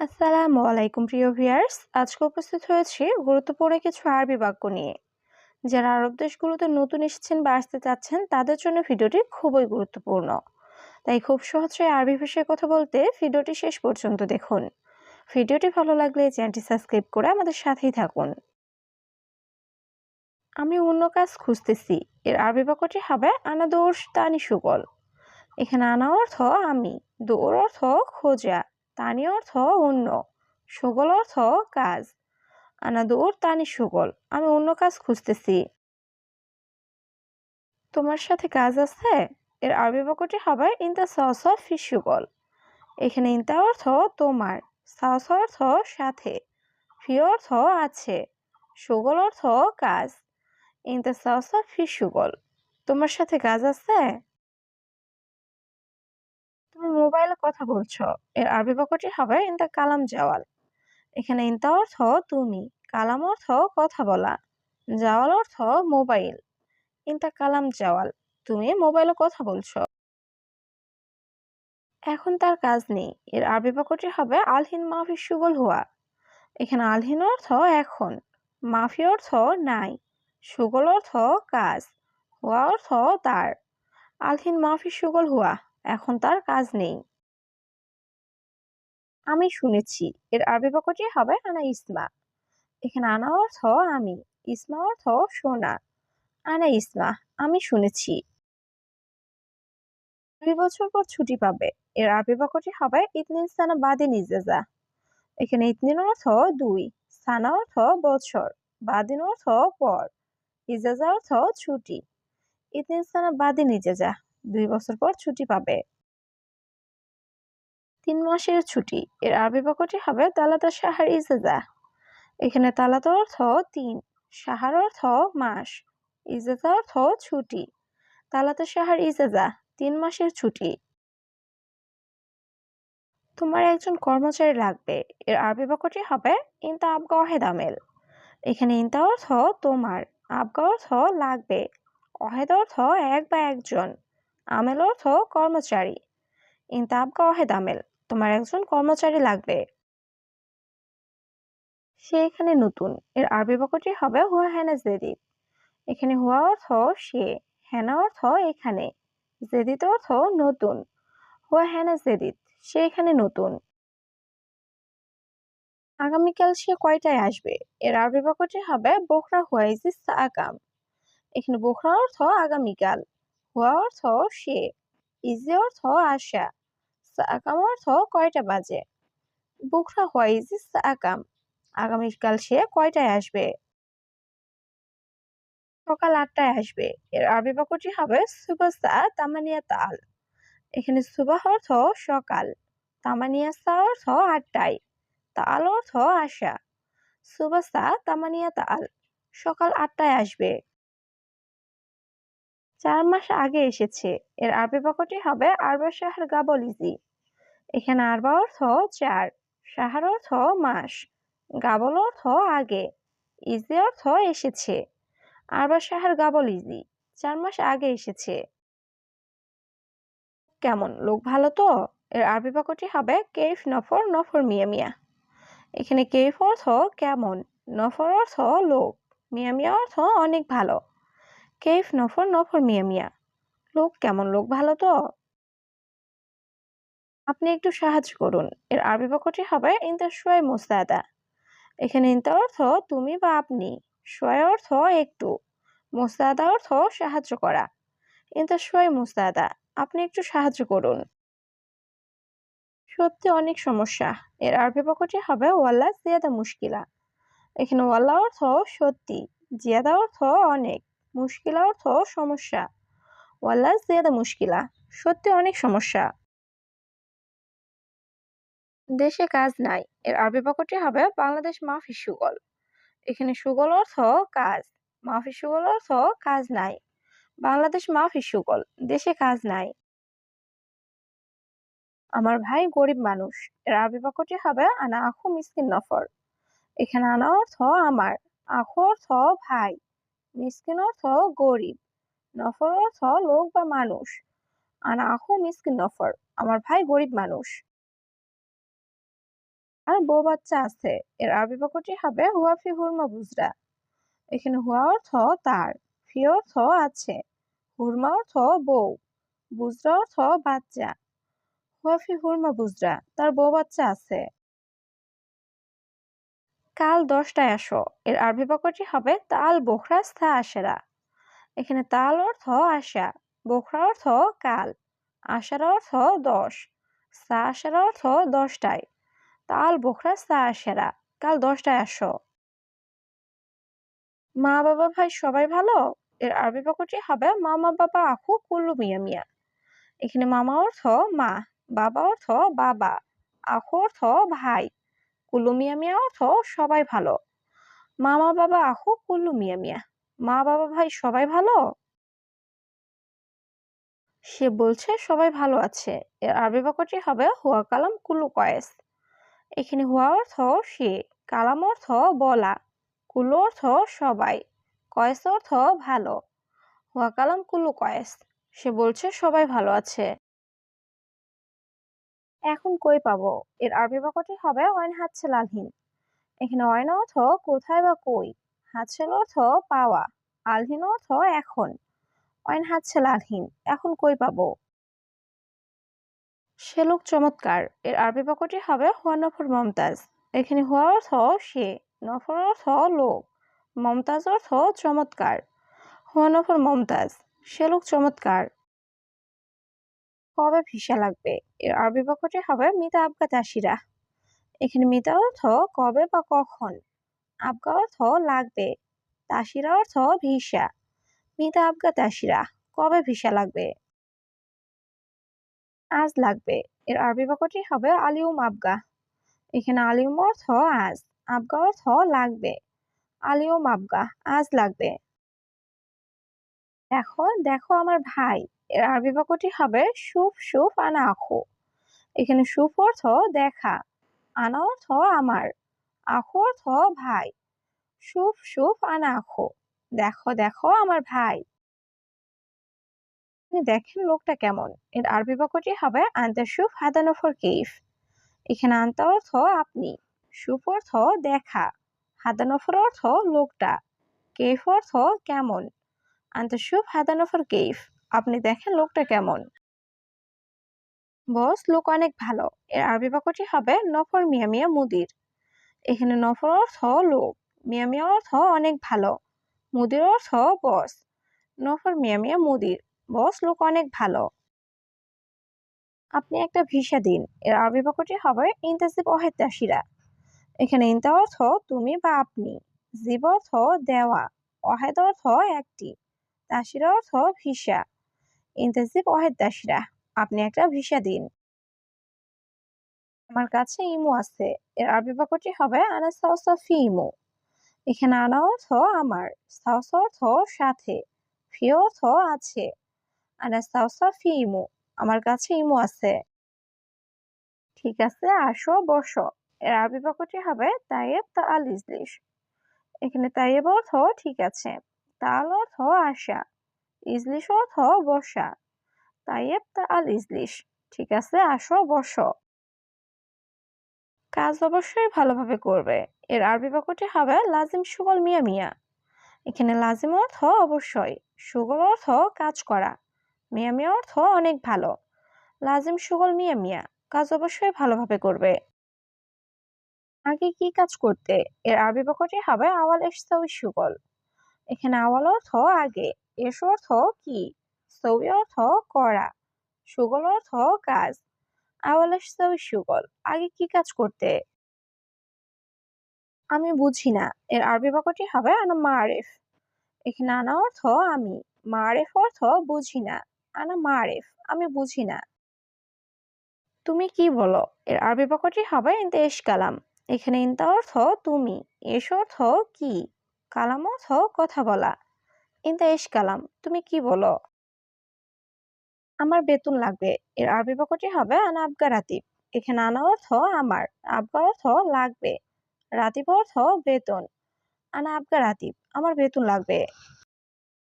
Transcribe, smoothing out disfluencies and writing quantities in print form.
আসসালামু আলাইকুম প্রিয় ভিউয়ার্স, আজকে উপস্থিত হয়েছি গুরুত্বপূর্ণ কিছু আরবি বাক্য নিয়ে। যারা আরব দেশগুলোতে নতুন এসেছেন বা আসতে চাচ্ছেন তাদের জন্য ভিডিওটি খুবই গুরুত্বপূর্ণ। তাই খুব সহজে আরবি ভাষায় কথা বলতে ভিডিওটি শেষ পর্যন্ত দেখুন। ভিডিওটি ভালো লাগলে চ্যানেলটি সাবস্ক্রাইব করে আমাদের সাথেই থাকুন। আমি অন্য কাজ খুঁজতেছি, এর আরবি বাক্যটি হবে আনা দোষ তানি সুগল। এখানে আনা অর্থ আমি, দৌড় অর্থ খোঁজা, তানি অর্থ অন্য, সুগল অর্থ কাজ। আনাদুর তানি সুগল, আমি অন্য কাজ খুঁজতেছি। তোমার সাথে কাজ আছে, এর আরবি বাক্যটি হবে ইনতা সাওসা ফি সুগল। এখানে ইনতা অর্থ তোমার, সাওসা অর্থ সাথে, ফি অর্থ আছে, সুগল অর্থ কাজ। ইনতা সাওসা ফি সুগল, তোমার সাথে কাজ আছে। তুমি মোবাইলে কথা বলছো, এর আরবি বাক্যটি হবে ইনতা কালাম জাওয়াল। এখানে ইনতা অর্থ তুমি, কালাম অর্থ কথা বলা, জাওয়াল অর্থ মোবাইল। ইনতা কালাম জাওয়াল, তুমি মোবাইলে কথা বলছো। এখন তার কাজ নেই, এর আরবি বাক্যটি হবে আলহিন মাফি সুগল হুয়া। এখানে আলহিন অর্থ এখন, মাফি অর্থ নাই, সুগল অর্থ কাজ, হুয়া অর্থ তার। আলহিন মাফি সুগল হুয়া, এখন তার কাজ নেই। আমি শুনেছি, এর আরবি বাক্যটি হবে আনা ইসমা। এখানে আনা অর্থ আমি, ইসমা অর্থ শোনা। আনা ইসমা, আমি শুনেছি। 2 বছর পর ছুটি পাবে, এর আরবি বাক্যটি হবে ইতনিন সানা বাদিন ইজাজা। এখানে ইতনিন অর্থ 2, সানা অর্থ বছর, বাদিন অর্থ পর, ইজাজা অর্থ ছুটি। ইতনিন সানা বাদিন ইজাজা, 2 বছর পর ছুটি পাবে। 3 মাসের ছুটি, এর আরবি বাক্যটি হবে তালাতা শাহার ইজাজা। এখানে তালাতা অর্থ 3, শাহার অর্থ মাস, ইজাজা অর্থ ছুটি। তালাতা শাহার ইজাজা, 3 মাসের ছুটি। তোমার একজন কর্মচারী লাগবে, এর আরবি বাক্যটি হবে ইনতা আবগা ওয়াহেদ আমেল। এখানে ইনতা অর্থ তোমার, আবগা অর্থ লাগবে, ওয়াহেদ অর্থ এক বা একজন, আমেল অর্থ কর্মচারী। ইনতা আবগা ওয়াহেদ আমেল, তোমার একজন কর্মচারী লাগবে। সে এখানে নতুন, এর আরবি বাক্যটি হবে হুয়া হেনা জেদিদ। এখানে হুয়া অর্থ সে, হেনা অর্থ এখানে, জেদিদ অর্থ নতুন। হুয়া হেনা জেদিদ, সে এখানে নতুন। আগামীকাল সে কয়টায় আসবে, এর আরবি বাক্যটি হবে বোখরা হুয়াইজিস আগাম। এখানে বোখরা অর্থ আগামীকাল, হুয়া অর্থ সে, ইজি অর্থ আসা, আগাম অর্থ কয়টা বাজে। বোখরা হুয়াইজিস আগাম, আগামীকাল সে কয়টায় আসবে। সকাল 8টায় আসবে, এর আরবি বাক্যটি হবে সুবাহ সা তামানিয়া তাল। এখানে সুবাহ অর্থ সকাল, তামানিয়া সা অর্থ 8টায়, তাল অর্থ আসা। সুবাহ সা তামানিয়া তাল, সকাল 8টায় আসবে। 4 মাস আগে এসেছে, এর আরবি বাক্যটি হবে আরবা শাহর গাবলিজি। এখানে আরবা অর্থ 4, শাহর অর্থ মাস, গাবল অর্থ আগে, ইজি অর্থ এসেছে। আরবা শাহর গাবলিজি, 4 মাস আগে এসেছে। কেমন, লোক ভালো তো, এর আরবি বাক্যটি হবে কেইফ নফর নফর মিয়া মিয়া। এখানে কেইফ অর্থ কেমন, নফর অর্থ লোক, মিয়া মিয়া অর্থ অনেক ভালো। কেইফ নফর নফর মিয়া মিয়া, লোক কেমন, লোক ভালো তো। আপনি একটু সাহায্য করুন, এর আরবি বাক্যটি হবে ইনতা শোয় মুস্তাদা। এখানে ইনতা অর্থ তুমি বা আপনি, শোয় অর্থ একটু, মুস্তাদা অর্থ সাহায্য করা। ইনতা শোয় মুস্তাদা, আপনি একটু সাহায্য করুন। সত্যি অনেক সমস্যা, এর আরবি বাক্যটি হবে ওয়াল্লা জিয়াদা মুশকিলা। এখানে ওয়াল্লা অর্থ সত্যি, জিয়াদা অর্থ অনেক, মুশকিলা অর্থ সমস্যা। ওয়াল্লা জিয়াদা মুশকিলা, সত্যি অনেক সমস্যা। দেশে কাজ নাই, এর আরবি বাক্যটি হবে বাংলাদেশ মাফি সুগল। এখানে সুগল অর্থ কাজ, মাফি সুগল অর্থ কাজ নাই। বাংলাদেশ মাফি সুগল, দেশে কাজ নাই। আমার ভাই গরিব মানুষ, এর আরবি বাক্যটি হবে আনা আখু মিসকিন নফর। এখানে আনা অর্থ আমার, আখু অর্থ ভাই, মিসকিন অর্থ গরিব, নফর অর্থ লোক বা মানুষ। আনা আখু মিসকিন নফর, আমার ভাই গরিব মানুষ। আর বউ বাচ্চা আছে। এর আরবি বাক্যটি হবে হুয়া ফি হুরমা বুজরা। এখানে হুয়া অর্থ তার, ফি অর্থ আছে, হুরমা অর্থ বউ, বুজরা অর্থ বাচ্চা। হুয়া ফি হুরমা বুজরা, তার বউ বাচ্চা আছে। কাল 10টায় আসো। এর আরবি বাক্যটি হবে তাল বোখরা স্থা আশেরা। এখানে তাল অর্থ আশা, বোখরা অর্থ কাল, আশার অর্থ 10, সা আশার অর্থ 10টায়। তাল বোখরা সা আশেরা, কাল 10টায় আসো। মা বাবা ভাই সবাই ভালো। এর আরবি বাক্যটি হবে মামা বাবা আখু কুল্লু মিয়া মিয়া। এখানে মামা অর্থ মা, বাবা অর্থ বাবা, আখু অর্থ ভাই, কুল্লু মিয়া মিয়া অর্থ সবাই ভালো। মামা বাবা আখু কুল্লু মিয়া মিয়া, মা বাবা ভাই সবাই ভালো। সে বলছে সবাই ভালো আছে। এর আরবি বাক্যটি হবে হুয়া কালাম কুল্লু কয়েস। এখানে হুয়া অর্থ সে, কালাম অর্থ বলা, কুল্লু অর্থ সবাই, কয়েস অর্থ ভালো। হুয়া কালাম কুল্লু কয়েস, সে বলছে সবাই ভালো আছে। এখন কই পাবো। এর আরবি বাক্যটি হবে ওয়াইন হাতছে লালহীন। এখানে ওয়াইন অর্থ কোথায় বা কই, হাতছেল অর্থ পাওয়া, আলহীন অর্থ এখন। ওয়াইন হাতছে লালহীন, এখন কই পাবো। সে লোক চমৎকার। এর আরবি বাক্যটি হবে হুয়া নফর মমতাজ। এখানে হুয়া অর্থ সে, নফর অর্থ লোক, মমতাজ অর্থ চমৎকার। হুয়া নফর মমতাজ, সে লোক চমৎকার। কবে ভিসা লাগবে। এর আরবি বাক্যটি হবে মিতা আবগা তাসিরা। এখানে মিতা অর্থ কবে বা কখন, আবগা অর্থ লাগবে, তাসিরা অর্থ ভিসা। মিতা আবগা তাসিরা, কবে ভিসা লাগবে। আজ লাগবে। এর আরবি বাক্যটি হবে আলিউম আবগা। এখানে আলিউম অর্থ আজ, আবগা অর্থ লাগবে, আলিউম আবগা, আজ লাগবে। দেখো দেখো আমার ভাই। এর আরবি বাক্যটি হবে সুফ সুফ আনা আখু। এখানে সুফ অর্থ দেখা, আনা অর্থ আমার, আখু অর্থ ভাই। সুফ সুফ আনা আখু, দেখো দেখো আমার ভাই। আপনি দেখেন লোকটা কেমন। এর আরবি বাক্যটি হবে আনতা সুফ হাদানফর কেইফ। এখানে আনতা অর্থ আপনি, সুফ অর্থ দেখা, হাদানফর অর্থ লোকটা, কেইফ অর্থ কেমন। আনতা সুফ হাদানফর কেইফ, আপনি দেখেন লোকটা কেমন। বস লোক অনেক ভালো। এর আরবি বাক্যটি হবে নফর মিয়া মিয়া মুদির। এখানে নফর অর্থ লোক, মিয়া মিয়া অর্থ অনেক ভালো, মুদির অর্থ বস। নফর মিয়া মিয়া মুদির, বস লোক অনেক ভালো। আপনি একটা ভিসা দিন। এর আরবি বাক্যটি হবে ইন্তাসিব ওয়াহেদ তাসিরা। এখানে ইন্তা অর্থ তুমি বা আপনি, জিব অর্থ দেওয়া, ওয়াহেদ অর্থ একটি, তাসিরা অর্থ ভিসা। ইন্তাসিব ওয়াহেদ তাসিরা, আপনি একটা ভিসা দিন। আমার কাছে ইমো আছে। এর আরবি বাক্যটি হবে আনা সাওসা ফি ইমো। এখানে আনা অর্থ আমার, সাওসা অর্থ সাথে, ফি অর্থ আছে, আনা সাওসা ফি ইমো, আমার কাছে ইমো আছে। ঠিক আছে আসো বসো। এর আরবি বাক্যটি হবে তাইয়েব তা আল ইজলিশ। এখানে তাইয়েব অর্থ ঠিক আছে, তাল অর্থ আশা, ইজলিশ অর্থ বসা। তাইয়েব তা আল ইজলিশ, ঠিক আছে আসো বসো। কাজ অবশ্যই ভালোভাবে করবে। এর আরবি বাক্যটি হবে লাজিম সুগল মিয়া মিয়া। এখানে লাজিম অর্থ অবশ্যই, সুগল অর্থ কাজ করা, মিয়া মিয়া অর্থ অনেক ভালো। লাজিম সুগল মিয়া মিয়া, কাজ অবশ্যই ভালোভাবে করবে। আগে কি কাজ করতে। এর আরবি বাক্যটি হবে আওয়াল এসসাউই সুগল। এখানে আওয়াল অর্থ আগে, এস অর্থ কি, সৌই অর্থ করা, সুগল অর্থ কাজ। আওয়াল এসসাউই সুগল, আগে কি কাজ করতে। আমি বুঝি না। এর আরবি বাক্যটি হবে আনা মারেফ। এখানে আনা অর্থ আমি, মারেফ অর্থ বুঝি না, আনা মারেফ, আমি বুঝি না। তুমি কি বলো। এর আরবি বাক্যটি হবে ইনতা এশ কালাম। এখানে ইনতা অর্থ তুমি, এশ অর্থ কি, কালাম অর্থ কথা বলা। ইনতা এশ কালাম, তুমি কি বলো। আমার বেতন লাগবে। এর আরবি বাক্যটি হবে আনা আবগা রাতিব। এখানে আনা অর্থ আমার, আবগা অর্থ লাগবে, রাতিব অর্থ বেতন। আনা আবগা রাতিব, আমার বেতন লাগবে।